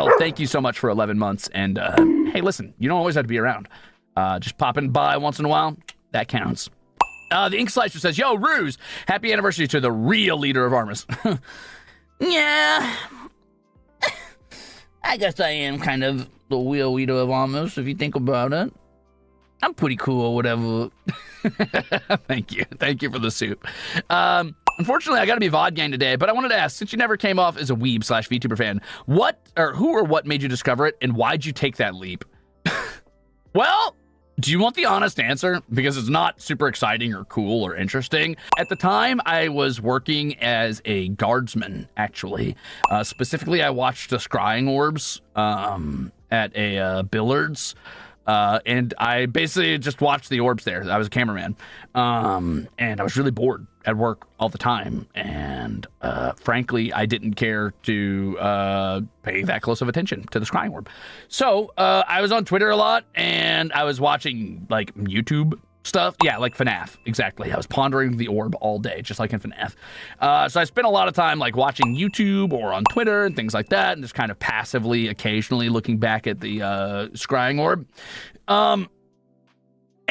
Trill, thank you so much for 11 months. And hey, listen, you don't always have to be around. Just popping by once in a while, that counts. The Ink Slicer says, yo, Ruze, happy anniversary to the real leader of Armis. Yeah, I guess I am kind of the real leader of Armis, if you think about it. I'm pretty cool, whatever. Thank you. Thank you for the soup. Unfortunately, I got to be VOD gang today, but I wanted to ask, since you never came off as a weeb / VTuber fan, who or what made you discover it, and why'd you take that leap? Well, do you want the honest answer? Because it's not super exciting or cool or interesting. At the time, I was working as a guardsman, actually. Specifically, I watched the scrying orbs at a Billard's. And I basically just watched the orbs there. I was a cameraman. And I was really bored at work all the time. And frankly, I didn't care to pay that close of attention to the scrying orb. So I was on Twitter a lot, and I was watching like YouTube stuff. Yeah, like FNAF. Exactly. I was pondering the orb all day, just like in FNAF. So I spent a lot of time like watching YouTube or on Twitter and things like that, and just kind of passively, occasionally looking back at the scrying orb.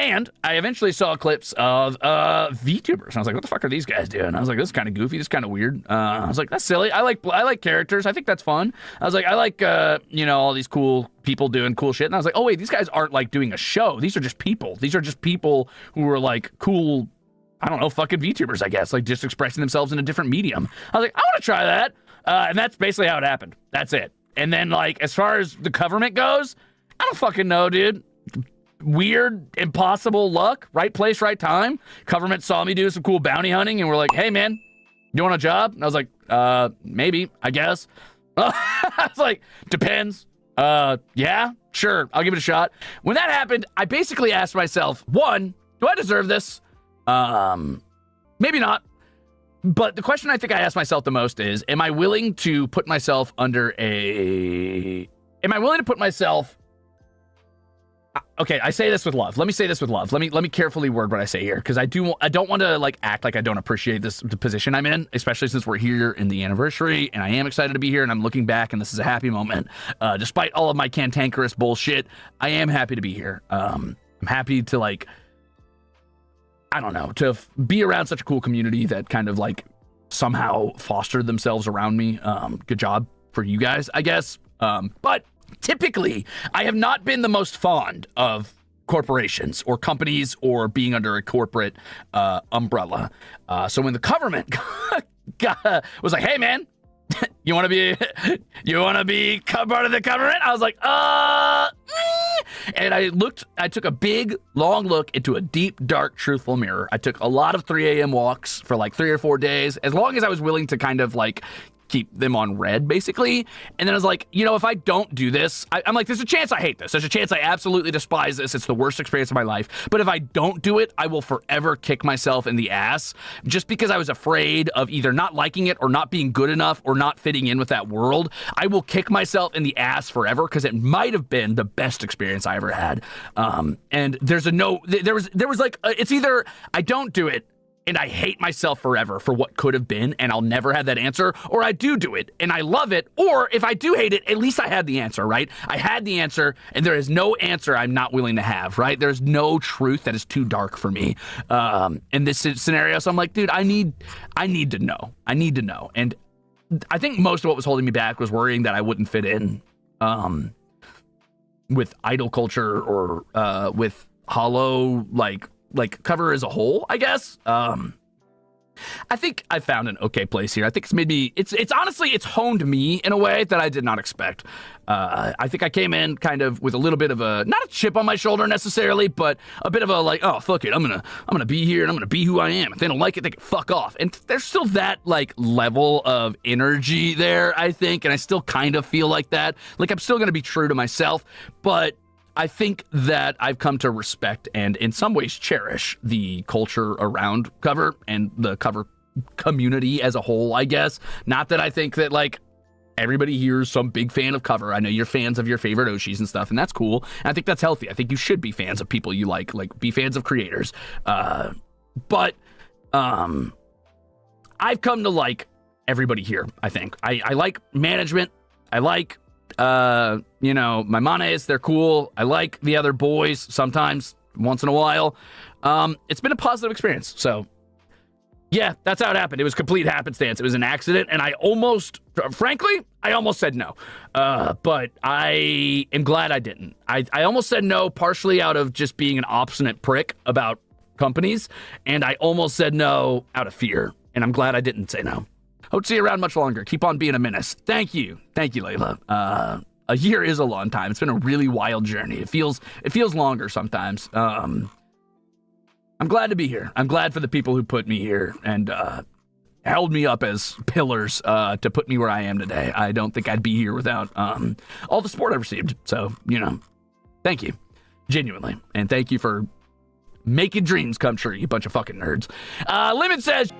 And I eventually saw clips of VTubers. And I was like, what the fuck are these guys doing? I was like, this is kind of goofy. This is kind of weird. I was like, that's silly. I like characters. I think that's fun. I was like, I like, all these cool people doing cool shit. And I was like, oh, wait, these guys aren't like doing a show. These are just people. These are just people who are like cool, I don't know, fucking VTubers, I guess. Like just expressing themselves in a different medium. I was like, I want to try that. And that's basically how it happened. That's it. And then like, as far as the government goes, I don't fucking know, dude. Weird, impossible luck, right place, right time. Government saw me do some cool bounty hunting and were like, hey, man, you want a job? And I was like, maybe, I guess. I was like, depends. Yeah, sure, I'll give it a shot. When that happened, I basically asked myself, one, do I deserve this? Maybe not. But the question I think I asked myself the most is, am I willing to put myself okay, I say this with love. Let me say this with love. Let me carefully word what I say here, because I don't want to like act like I don't appreciate the position I'm in, especially since we're here in the anniversary, and I am excited to be here, and I'm looking back, and this is a happy moment. Despite all of my cantankerous bullshit, I am happy to be here. I'm happy to like, I don't know, to be around such a cool community that kind of like somehow fostered themselves around me. Good job for you guys, I guess. But typically, I have not been the most fond of corporations or companies or being under a corporate umbrella. So when the government was like, hey, man, you want to be part of the government? I was like, And I took a big, long look into a deep, dark, truthful mirror. I took a lot of 3 a.m. walks for like 3 or 4 days, as long as I was willing to kind of like keep them on red, basically. And then I was like, if I don't do this, I'm like, there's a chance I hate this. There's a chance I absolutely despise this. It's the worst experience of my life. But if I don't do it, I will forever kick myself in the ass, just because I was afraid of either not liking it or not being good enough or not fitting in with that world. I will kick myself in the ass forever, because it might have been the best experience I ever had. And there was like, it's either I don't do it and I hate myself forever for what could have been, and I'll never have that answer, or I do it, and I love it, or if I do hate it, at least I had the answer, right? I had the answer, and there is no answer I'm not willing to have, right? There's no truth that is too dark for me in this scenario, so I'm like, dude, I need to know. I need to know, and I think most of what was holding me back was worrying that I wouldn't fit in with idol culture or with holo, like cover as a whole, I guess. I think I found an okay place here. I think it's honestly, it's honed me in a way that I did not expect. I think I came in kind of with a little bit of a, not a chip on my shoulder necessarily, but a bit of a like, oh, fuck it, I'm gonna be here and I'm gonna be who I am. If they don't like it, they can fuck off. And there's still that like level of energy there, I think, and I still kind of feel like that. Like I'm still gonna be true to myself, but I think that I've come to respect and in some ways cherish the culture around cover and the cover community as a whole, I guess. Not that I think that like everybody here is some big fan of cover. I know you're fans of your favorite Oshis and stuff, and that's cool. And I think that's healthy. I think you should be fans of people you like be fans of creators. But I've come to like everybody here, I think. I like management. I like You know, my manes, they're cool. I like the other boys sometimes, once in a while. It's been a positive experience. So, yeah, that's how it happened. It was complete happenstance. It was an accident, and I almost, frankly, I almost said no. But I am glad I didn't. I almost said no partially out of just being an obstinate prick about companies, and I almost said no out of fear, and I'm glad I didn't say no. Hope to see you around much longer. Keep on being a menace. Thank you. Thank you, Layla. A year is a long time. It's been a really wild journey. It feels longer sometimes. I'm glad to be here. I'm glad for the people who put me here and held me up as pillars to put me where I am today. I don't think I'd be here without all the support I've received. So, you know, thank you. Genuinely. And thank you for making dreams come true, you bunch of fucking nerds. Limit says...